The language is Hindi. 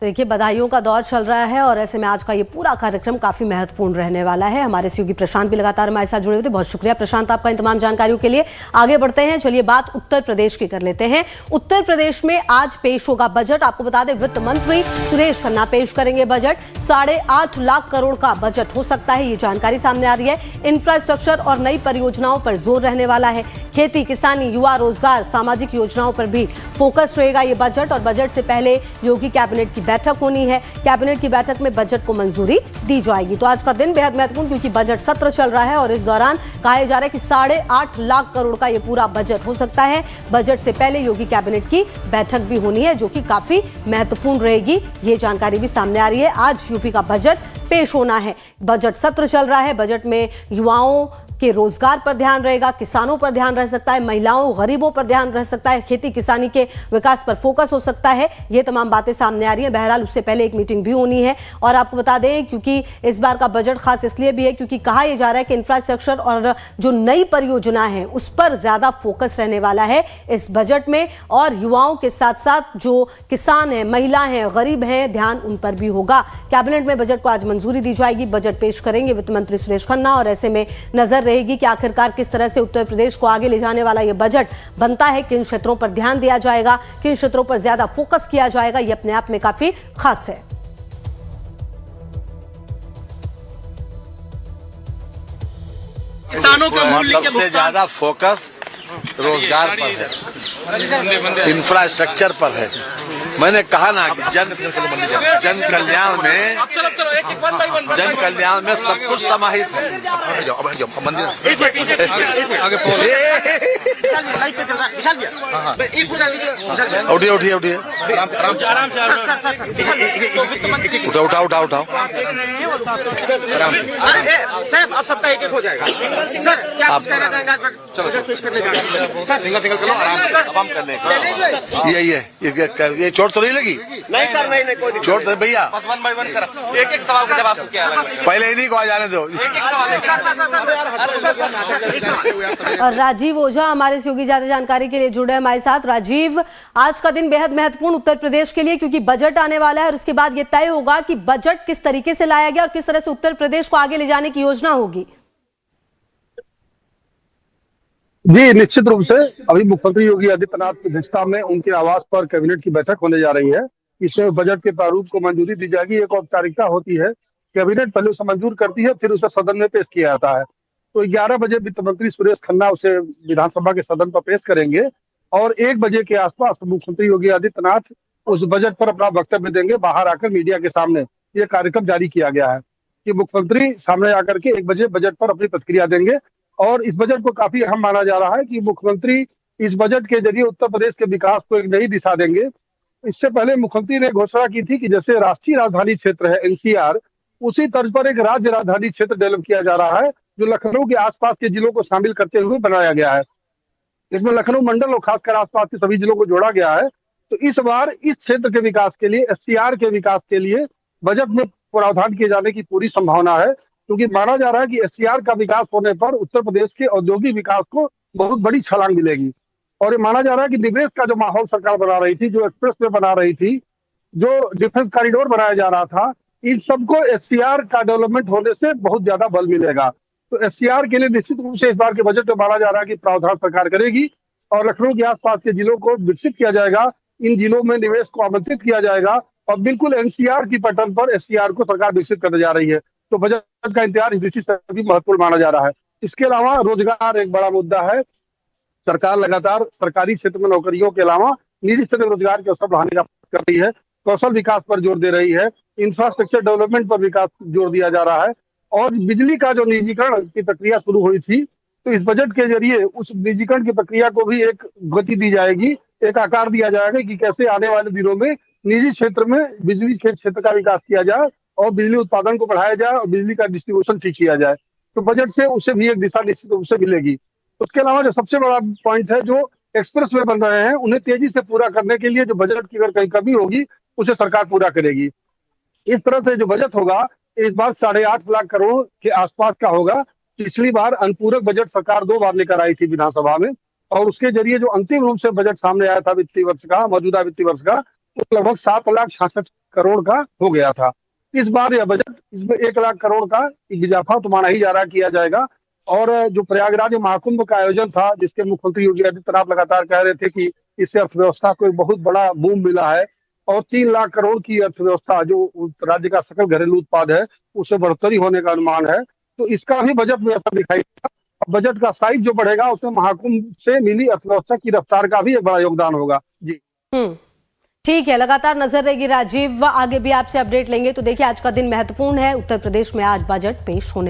तो देखिए, बधाइयों का दौर चल रहा है और ऐसे में आज का ये पूरा कार्यक्रम काफी महत्वपूर्ण रहने वाला है। हमारे सहयोगी प्रशांत भी लगातार हमारे साथ जुड़े हुए थे। बहुत शुक्रिया प्रशांत आपका इन तमाम जानकारियों के लिए। आगे बढ़ते हैं, चलिए बात उत्तर प्रदेश की कर लेते हैं। उत्तर प्रदेश में आज पेश होगा बजट। आपको बता दें, वित्त मंत्री सुरेश खन्ना पेश करेंगे बजट। 8.5 लाख करोड़ का बजट हो सकता है, ये जानकारी सामने आ रही है। इंफ्रास्ट्रक्चर और नई परियोजनाओं पर जोर रहने वाला है। खेती, किसानी, युवा, रोजगार, सामाजिक योजनाओं पर भी फोकस रहेगा ये बजट। और बजट से पहले योगी कैबिनेट की बैठक होनी है। कैबिनेट की बैठक में बजट को मंजूरी दी जाएगी। तो आज का दिन बेहद महत्वपूर्ण, क्योंकि बजट सत्र चल रहा है और इस दौरान कहा जा रहा है कि 8.5 लाख करोड़ का ये पूरा बजट हो सकता है। बजट से पहले योगी कैबिनेट की बैठक भी होनी है, जो कि काफी महत्वपूर्ण रहेगी। ये जानकारी भी सामने आ रही है। आज यूपी का बजट पेश होना है। बजट सत्र चल रहा है। बजट में युवाओं के रोजगार पर ध्यान रहेगा, किसानों पर ध्यान रह सकता है, महिलाओं, गरीबों पर ध्यान रह सकता है, खेती किसानी के विकास पर फोकस हो सकता है। ये तमाम बातें सामने आ रही हैं। बहरहाल उससे पहले एक मीटिंग भी होनी है। और आपको बता दें, क्योंकि इस बार का बजट खास इसलिए भी है क्योंकि कहा यह जा रहा है कि इंफ्रास्ट्रक्चर और जो नई परियोजना है उस पर ज्यादा फोकस रहने वाला है इस बजट में। और युवाओं के साथ साथ जो किसान हैं, महिला हैं, गरीब हैं, ध्यान उन पर भी होगा। कैबिनेट में बजट को आज मंजूरी दी जाएगी। बजट पेश करेंगे वित्त मंत्री सुरेश खन्ना और ऐसे में नजर रहेगी कि आखिरकार किस तरह से उत्तर प्रदेश को आगे ले जाने वाला यह बजट बनता है। किन क्षेत्रों पर ध्यान दिया जाएगा, किन क्षेत्रों पर ज्यादा फोकस किया जाएगा, यह अपने आप में काफी खास है। किसानों का मूल्य के सबसे ज्यादा फोकस रोजगार पर है, इंफ्रास्ट्रक्चर पर है। मैंने कहा ना कि जन कल्याण में सब कुछ समाहित है। उठिए उठिए उठिए, उठाओ उठाओ उठाओ। साहब आप सबका एक हो जाएगा। सर क्या कुछ कहना चाहेंगे? चलो पेश करने जा रहे हैं। सर सिंगल सिंगल करो, आराम कर लें। ये चोट तो नहीं लगी? नहीं सर, नहीं कोई चोट तो भैया बस 1 बाय 1 करा। एक जवाब का जवाब क्या है? पहले इन्हीं को आ जाने दो। और राजीव ओझा हमारे सहयोगी ज्यादा जानकारी के लिए जुड़े हमारे साथ। राजीव, आज का दिन बेहद महत्वपूर्ण उत्तर प्रदेश के लिए, क्योंकि बजट आने वाला है और उसके बाद यह तय होगा कि बजट किस तरीके से लाया गया और किस तरह से उत्तर प्रदेश को आगे ले जाने की योजना होगी। जी निश्चित रूप से अभी मुख्यमंत्री योगी आदित्यनाथ की अध्यक्षता में उनके आवास पर कैबिनेट की बैठक होने जा रही है। इसमें बजट के प्रारूप को मंजूरी दी जाएगी। एक औपचारिकता होती है, कैबिनेट पहले उसे मंजूर करती है, फिर उसे सदन में पेश किया जाता है। तो 11 बजे वित्त मंत्री सुरेश खन्ना उसे विधानसभा के सदन पर पेश करेंगे और 1 बजे के आसपास मुख्यमंत्री योगी आदित्यनाथ उस बजट पर अपना वक्तव्य देंगे बाहर आकर मीडिया के सामने। ये कार्यक्रम जारी किया गया है कि मुख्यमंत्री सामने आकर के 1 बजे बजट पर अपनी प्रतिक्रिया देंगे। और इस बजट को काफी अहम माना जा रहा है कि मुख्यमंत्री इस बजट के जरिए उत्तर प्रदेश के विकास को एक नई दिशा देंगे। इससे पहले मुख्यमंत्री ने घोषणा की थी कि जैसे राष्ट्रीय राजधानी क्षेत्र है एनसीआर, उसी तर्ज पर एक राज्य राजधानी क्षेत्र डेवलप किया जा रहा है, जो लखनऊ के आसपास के जिलों को शामिल करते हुए बनाया गया है। इसमें लखनऊ मंडल और खासकर आसपास के सभी जिलों को जोड़ा गया है। तो इस बार इस क्षेत्र के विकास के लिए, एससीआर के विकास के लिए बजट में प्रावधान किए जाने की पूरी संभावना है, क्योंकि माना जा रहा है कि एससीआर का विकास होने पर उत्तर प्रदेश के औद्योगिक विकास को बहुत बड़ी छलांग मिलेगी। और ये माना जा रहा है कि निवेश का जो माहौल सरकार बना रही थी, जो एक्सप्रेस वे बना रही थी, जो डिफेंस कॉरिडोर बनाया जा रहा था, इन सबको एससीआर का डेवलपमेंट होने से बहुत ज्यादा बल मिलेगा। तो एससीआर के लिए निश्चित रूप से इस बार के बजट में माना जा रहा है कि प्रावधान सरकार करेगी और लखनऊ के आसपास के जिलों को विकसित किया जाएगा। इन जिलों में निवेश को आमंत्रित किया जाएगा और बिल्कुल एनसीआर की पटल पर एससीआर को सरकार विकसित करने जा रही है। तो बजट का इंतजार इस दृष्टि से भी महत्वपूर्ण माना जा रहा है। इसके अलावा रोजगार एक बड़ा मुद्दा है। सरकार लगातार सरकारी क्षेत्र में नौकरियों के अलावा निजी क्षेत्र में रोजगार के अवसर बढ़ाने का प्रयास कर रही है, कौशल विकास पर जोर दे रही है, इंफ्रास्ट्रक्चर डेवलपमेंट पर विकास जोर दिया जा रहा है। और बिजली का जो निजीकरण की प्रक्रिया शुरू हुई थी, तो इस बजट के जरिए उस निजीकरण की प्रक्रिया को भी एक गति दी जाएगी, एक आकार दिया जाएगा कि कैसे आने वाले दिनों में निजी क्षेत्र में बिजली के क्षेत्र का विकास किया जाए और बिजली उत्पादन को बढ़ाया जाए और बिजली का डिस्ट्रीब्यूशन ठीक किया जाए। तो बजट से उसे भी एक दिशा निश्चित रूप से मिलेगी। उसके अलावा जो सबसे बड़ा पॉइंट है, जो एक्सप्रेस वे बन रहे हैं उन्हें तेजी से पूरा करने के लिए जो बजट की अगर कहीं कमी होगी उसे सरकार पूरा करेगी। इस तरह से जो बजट होगा इस बार 8.5 लाख करोड़ के आसपास का होगा। पिछली बार अनुपूरक बजट सरकार 2 बार लेकर आई थी विधानसभा में और उसके जरिए जो अंतिम रूप से बजट सामने आया था वित्तीय वर्ष का, मौजूदा वित्तीय वर्ष का, तो लगभग 7,66,000 करोड़ का हो गया था। इस बार यह बजट इसमें 1,00,000 करोड़ का इजाफा तो माना ही जा रहा किया जाएगा। और जो प्रयागराज महाकुंभ का आयोजन था, जिसके मुख्यमंत्री योगी आदित्यनाथ लगातार कह रहे थे कि इससे अर्थव्यवस्था को एक बहुत बड़ा बूम मिला है और 3,00,000 करोड़ की अर्थव्यवस्था जो राज्य का सकल घरेलू उत्पाद है उससे बढ़ोतरी होने का अनुमान है। तो इसका भी बजट में असर दिखाई देगा। बजट का साइज जो बढ़ेगा उसमें महाकुंभ से मिली अर्थव्यवस्था की रफ्तार का भी एक बड़ा योगदान होगा। जी ठीक है, लगातार नजर रहेगी राजीव, आगे भी आपसे अपडेट लेंगे। तो देखिए, आज का दिन महत्वपूर्ण है। उत्तर प्रदेश में आज बजट पेश होने